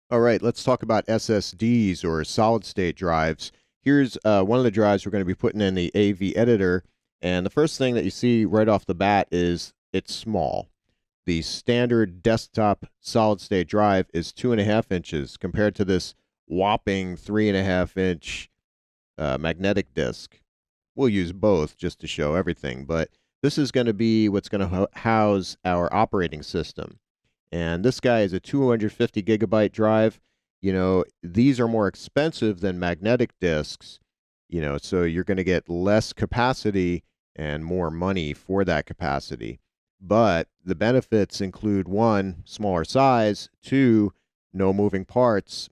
All right, let's talk about SSDs or solid state drives. Here's one of the drives we're going to be putting in the AV editor. And the first thing that you see right off the bat is it's small. The standard desktop solid state drive is 2.5 inches compared to this whopping 3.5 inch magnetic disk. We'll use both just to show everything, but this is going to be what's going to house our operating system. And this guy is a 250 gigabyte drive. These are more expensive than magnetic disks, so you're going to get less capacity and more money for that capacity. But the benefits include one, smaller size, two, no moving parts.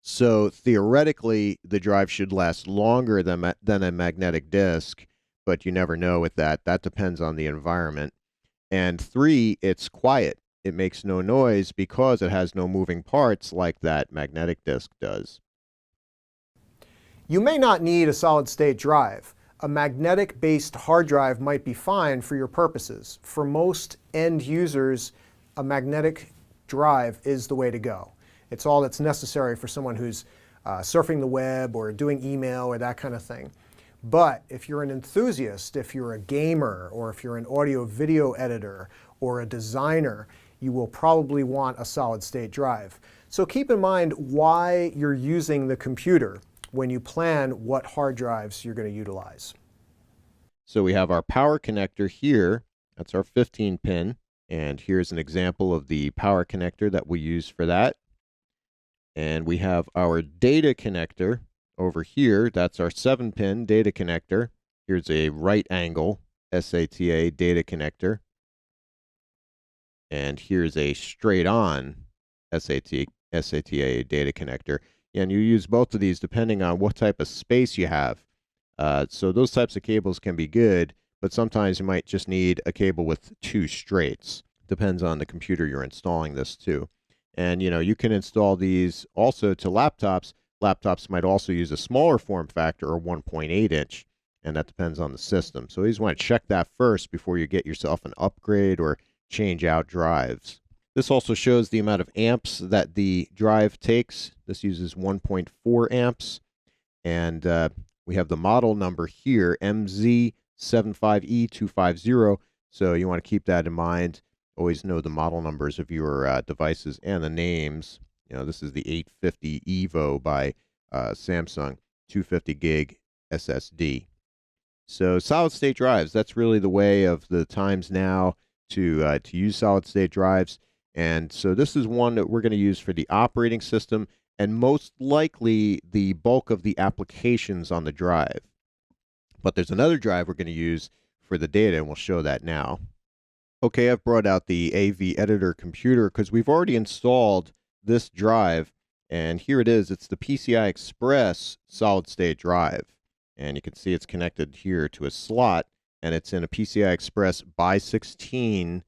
So theoretically, the drive should last longer than a magnetic disk, but you never know with that. That depends on the environment. And three, it's quiet. It makes no noise because it has no moving parts like that magnetic disk does. You may not need a solid-state drive. A magnetic-based hard drive might be fine for your purposes. For most end users, a magnetic drive is the way to go. It's all that's necessary for someone who's surfing the web or doing email or that kind of thing. But if you're an enthusiast, if you're a gamer, or if you're an audio-video editor or a designer, you will probably want a solid-state drive. So keep in mind why you're using the computer when you plan what hard drives you're going to utilize. So we have our power connector here. That's our 15 pin. And here's an example of the power connector that we use for that. And we have our data connector over here. That's our 7-pin data connector. Here's a right angle SATA data connector. And here's a straight on SATA data connector. And you use both of these depending on what type of space you have. So those types of cables can be good, but sometimes you might just need a cable with two straights. Depends on the computer you're installing this to. And you can install these also to laptops. Laptops might also use a smaller form factor or 1.8 inch, and that depends on the system. So you just want to check that first before you get yourself an upgrade or change out drives. This also shows the amount of amps that the drive takes. This uses 1.4 amps, and we have the model number here, MZ75E250. So you want to keep that in mind. Always know the model numbers of your devices and the names. This is the 850 Evo by Samsung, 250 gig SSD. So solid state drives, that's really the way of the times now to use solid state drives. And so this is one that we're going to use for the operating system and most likely the bulk of the applications on the drive. But there's another drive we're going to use for the data, and we'll show that now. Okay, I've brought out the AV editor computer because we've already installed this drive, and here it is. It's the PCI Express solid state drive. And you can see it's connected here to a slot, and it's in a PCI Express by 16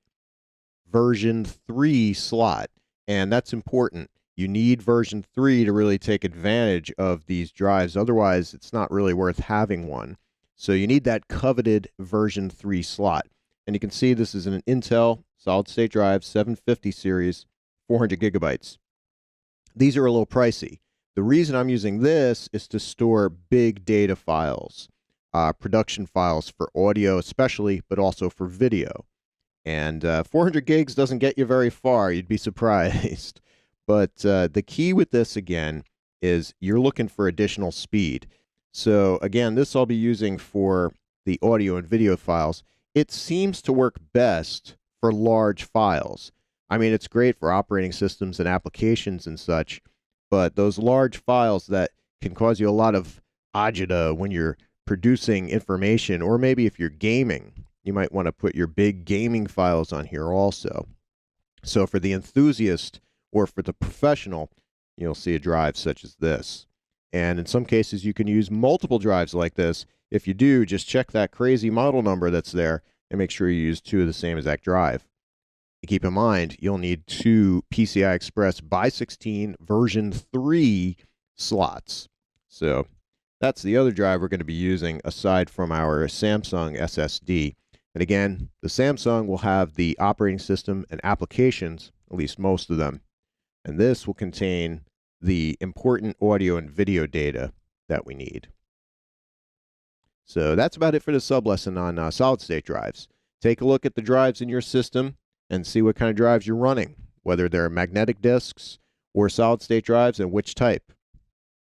version 3 slot. And that's important. You need version 3 to really take advantage of these drives. Otherwise, it's not really worth having one. So you need that coveted version 3 slot. And you can see this is an Intel solid state drive, 750 series, 400 gigabytes. These are a little pricey. The reason I'm using this is to store big data files, production files for audio especially, but also for video. And 400 gigs doesn't get you very far. You'd be surprised. But the key with this, again, is you're looking for additional speed. So, again, this I'll be using for the audio and video files. It seems to work best for large files. I mean, it's great for operating systems and applications and such, but those large files that can cause you a lot of agita when you're producing information, or maybe if you're gaming, you might want to put your big gaming files on here also. So for the enthusiast or for the professional, you'll see a drive such as this. And in some cases, you can use multiple drives like this. If you do, just check that crazy model number that's there and make sure you use two of the same exact drive. And keep in mind, you'll need two PCI Express by 16 version 3 slots. So that's the other drive we're going to be using aside from our Samsung SSD. And again, the Samsung will have the operating system and applications, at least most of them. And this will contain the important audio and video data that we need. So that's about it for the sub-lesson on solid-state drives. Take a look at the drives in your system and see what kind of drives you're running, whether they're magnetic disks or solid-state drives and which type.